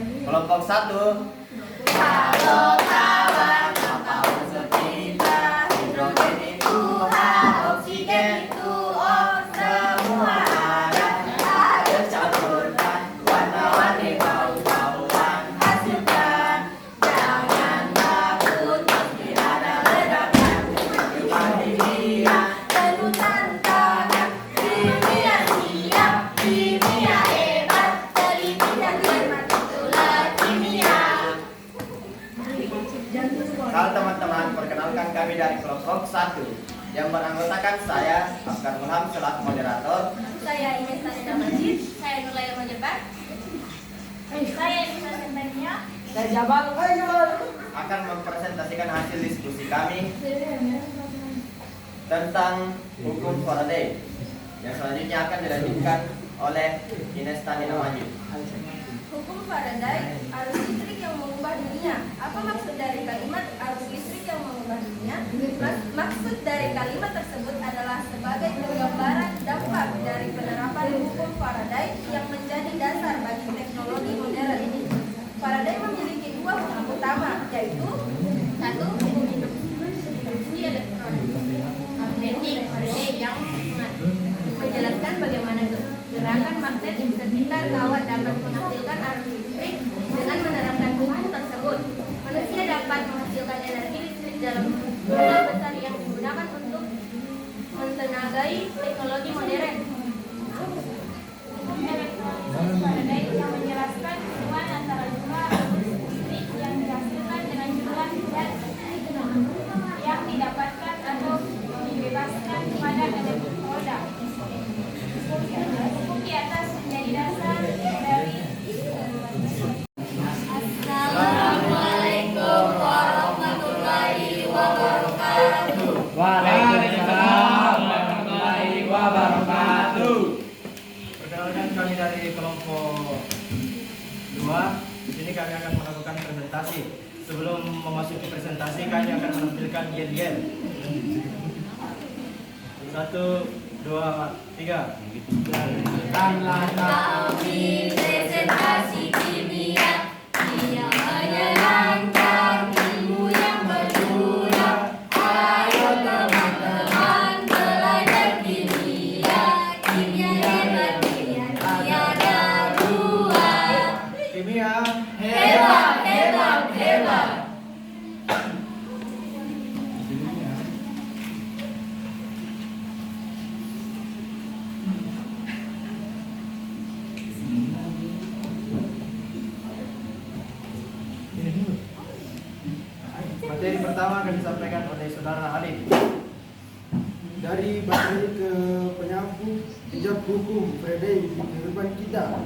Kelompok 1. Halo kawan, apa maksud kita? Hidrogen itu H, oksigen itu O, semua ada campurkan, warna-warni bau-bauan hasilkan. Jangan takut, meski ada ledakan. Kehidupan kimia penuh tantangan. Kimia siap, kimia hebat, teliti dan cermat itulah kimia. Halo teman-teman, perkenalkan kami dari kelompok 1 yang beranggotakan saya, Afgan Mulham selaku moderator. Saya Ines Tanina Majid, saya Nurlaila Majebat, saya Nisa Sentania, Dari Jabal. Akan mempresentasikan hasil diskusi kami tentang hukum Faraday yang selanjutnya akan dilanjutkan oleh Ines Tanina Majid. Hukum Faraday, arus listrik yang mengubah dunia. Apa maksud dari kalimat arus listrik yang mengubah dunia? Maksud dari kalimat tersebut adalah sebagai penggambaran dampak dari penerapan hukum Faraday yang menjadi dasar bagi teknologi modern. Faraday memiliki dua hukum utama, yaitu satu, hukum induksi elektronik magnetik Faraday yang menjelaskan bagaimana gerakan magnet di sekitar kawat dapat menghasilkan arus listrik. Dengan menerapkan hukum tersebut, manusia dapat menghasilkan energi listrik dalam jumlah besar yang digunakan untuk mentenagai teknologi modern. Hukum elektrolisis Faraday yang menjelaskan hubungan antara jumlah arus listrik yang dihasilkan dengan jumlah zat yang didapatkan atau dibebaskan pada elektroda. Hukum di atas menjadi dasar dari Assalamualaikum warahmatullahi wabarakatuh. Waalaikumsalam warahmatullahi wabarakatuh. Perkenalkan kami dari kelompok 2. Di sini kami akan melakukan presentasi. Sebelum memasuki presentasi, kami akan menampilkan yel-yel. 1, 2, 3. Datanglah Kami presentasi kimia yang menyenangkan, ilmu yang berguna. Ayo teman-teman belajar kimia. Kimia hebat, kimia tiada dua. Kimia Hebat, hebat, hebat. materi pertama akan disampaikan oleh saudara Alif. Dari baterai ke penyambung jejak hukum Faraday di kehidupan kita,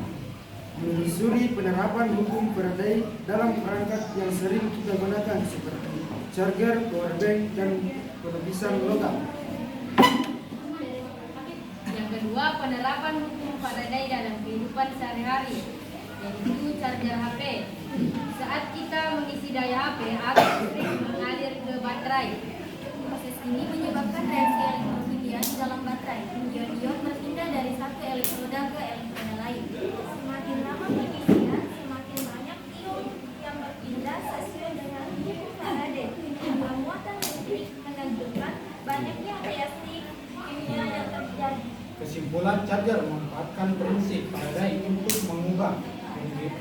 menelusuri penerapan hukum Faraday dalam perangkat yang sering kita gunakan seperti charger, powerbank, dan penebisan logam. Yang kedua, penerapan hukum Faraday dalam kehidupan sehari-hari, yaitu charger HP. Saat kita mengisi daya HP, arus listrik mengalir ke baterai. Proses ini menyebabkan reaksi elektrokimia di dalam baterai. Ion-ion berpindah dari satu elektroda ke elektroda lain. Semakin lama pengisian, semakin banyak ion yang berpindah sesuai dengan hukum Faraday. Muatan listrik menentukan banyaknya reaksi kimia yang terjadi. Kesimpulan, charger memanfaatkan prinsip Faraday untuk mengubah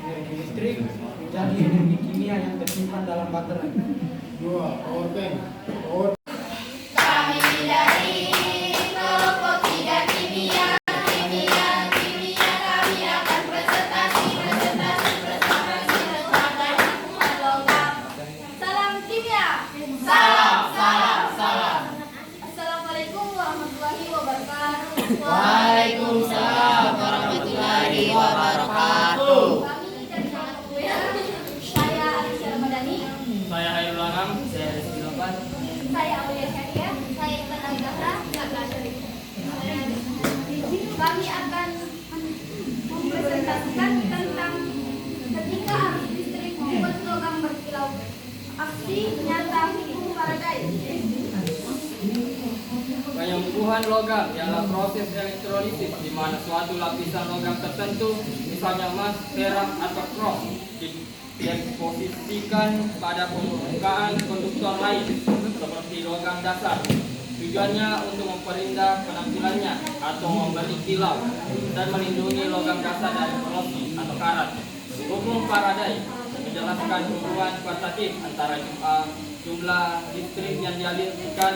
energi listrik menjadi energi kimia yang tersimpan dalam baterai. 2. Powerbank. Kami dari kelompok 3 kimia. Kami akan presentasi tentang hukuman logam. Salam kimia. Salam. Assalamualaikum warahmatullahi wabarakatuh. Waalaikumsalam warahmatullahi wabarakatuh. Kami dari kelompok 2. Saya Alicia Ramadhani. Saya Hairul Anam. Saya Rizky Lopan. Saya Aulia Syariah. Saya Intan Azahra. Kami akan mempresentasikan tentang ketika arus listrik membuat logam berkilau. Aksi nyata hukum Faraday. Penyembuhan logam ialah proses elektrolisis di mana suatu lapisan logam tertentu, misalnya emas, perak, atau krom, diposisikan pada permukaan konduktor lain seperti logam dasar. Tujuannya untuk memperindah penampilannya atau memberi kilau dan melindungi logam dasar dari korosi atau karat. Hukum Faraday menjelaskan hubungan kuantitatif antara jumlah listrik yang dialirkan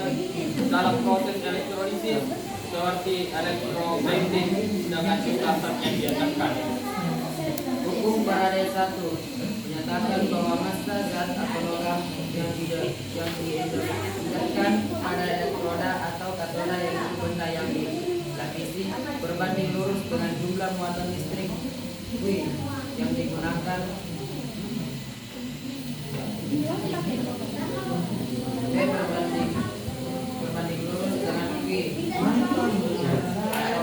dalam proses elektrolisis seperti elektrobending dengan jumlah zat yang diajarkan. Hukum Faraday 1 menyatakan bahwa massa zat atau logam yang diindukkan pada elektroda atau katoda yaitu benda yang dilapisi berbanding lurus dengan jumlah muatan listrik V yang digunakan berbanding lurus dengan V atau V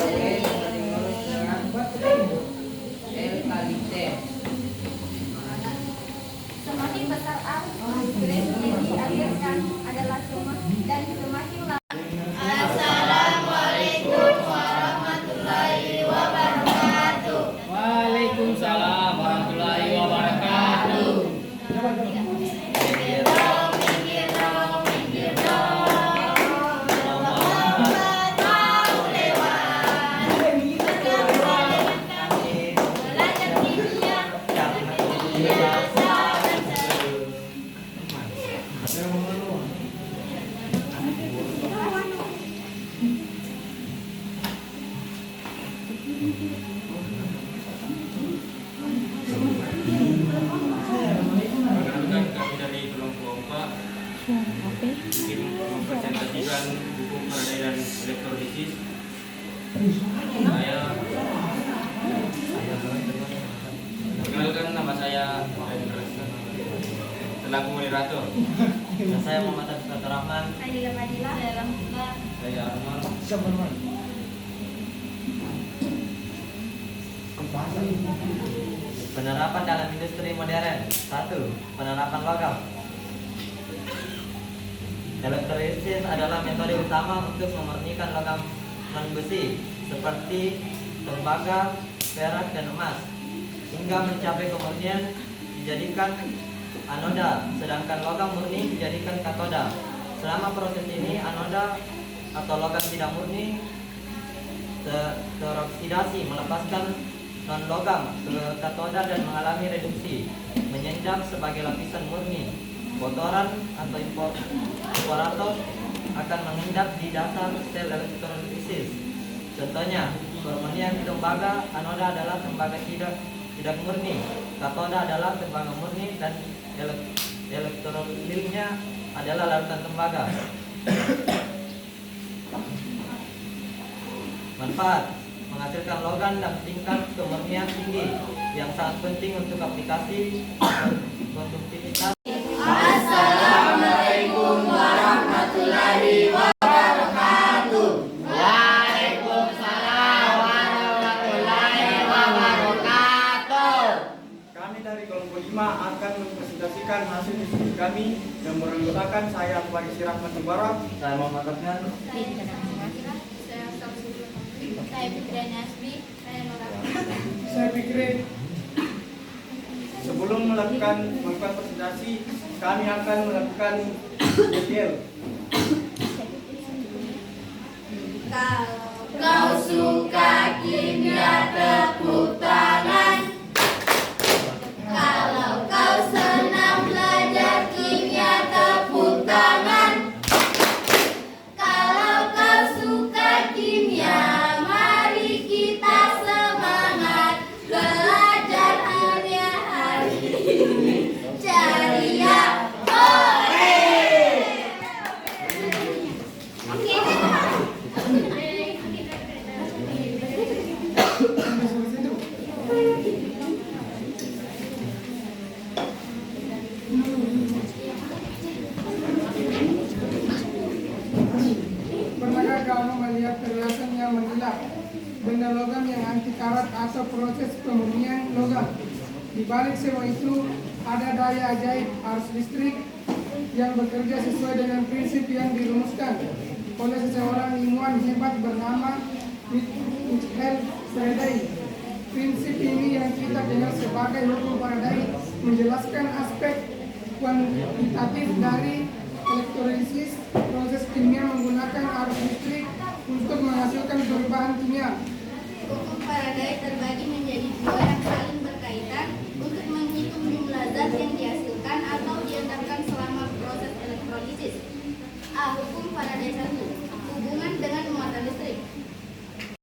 berbanding lurus dengan L kali T. Semakin besar arus listrik yang dialirkan adalah dan semakin lama. Assalamualaikum warahmatullahi wabarakatuh. Waalaikumsalam warahmatullahi wabarakatuh. Perkenalkan, kami dari kelompok 4 ingin mempresentasikan hukum Faraday dan elektrolisis. Perkenalkan, nama saya selaku moderator. Dan saya Muhammad Abdul Rahman. Aidil Madila dalam Saya Arman. Penerapan dalam industri modern. 1. Penerapan logam. Elektrolisis adalah metode utama untuk memurnikan logam non-besi seperti tembaga, perak, dan emas hingga mencapai kemurnian dijadikan anoda, sedangkan logam murni dijadikan katoda. Selama proses ini anoda atau logam tidak murni teroksidasi melepaskan non-logam ke katoda dan mengalami reduksi, menyenjang sebagai lapisan murni. Kotoran atau imperator akan mengendap di dasar sel elektrolisis. Contohnya, permurnian tembaga, anoda adalah tembaga tidak murni, katoda adalah tembaga murni, dan elektrolitnya adalah larutan tembaga. Manfaat: menghasilkan logam dan tingkat kemurnian tinggi yang sangat penting untuk aplikasi konduktivitas. Assalamualaikum warahmatullahi wabarakatuh. Waalaikumsalam warahmatullahi wabarakatuh. Kami dari kelompok 5 akan mempresentasikan hasil diskusi kami dan beranggotakan saya Faris Rahmat Mubarak, Saya Muhammad Abdul. Saya Fitriani Asbi, saya Nora. saya Fikri. Sebelum melakukan presentasi, kami akan melakukan detail. Kalau Kau suka kimia tepuk tangan. Kalau kau senang belajar kimia tepuk tangan. Kalau kau suka kimia, mari kita semangat belajar kimia hari ini. Ceria, hore! Pernahkah kamu melihat perhiasan yang mengkilap, benda logam yang anti karat atau proses pemurnian logam? Di balik semua itu ada daya ajaib arus listrik yang bekerja sesuai dengan prinsip yang dirumuskan oleh seseorang ilmuwan hebat bernama Michael Faraday. Prinsip ini yang kita dengar sebagai hukum Faraday menjelaskan aspek kuantitatif dari elektrolisis, proses kimia menggunakan arus listrik untuk menghasilkan perubahan kimia. Hukum Faraday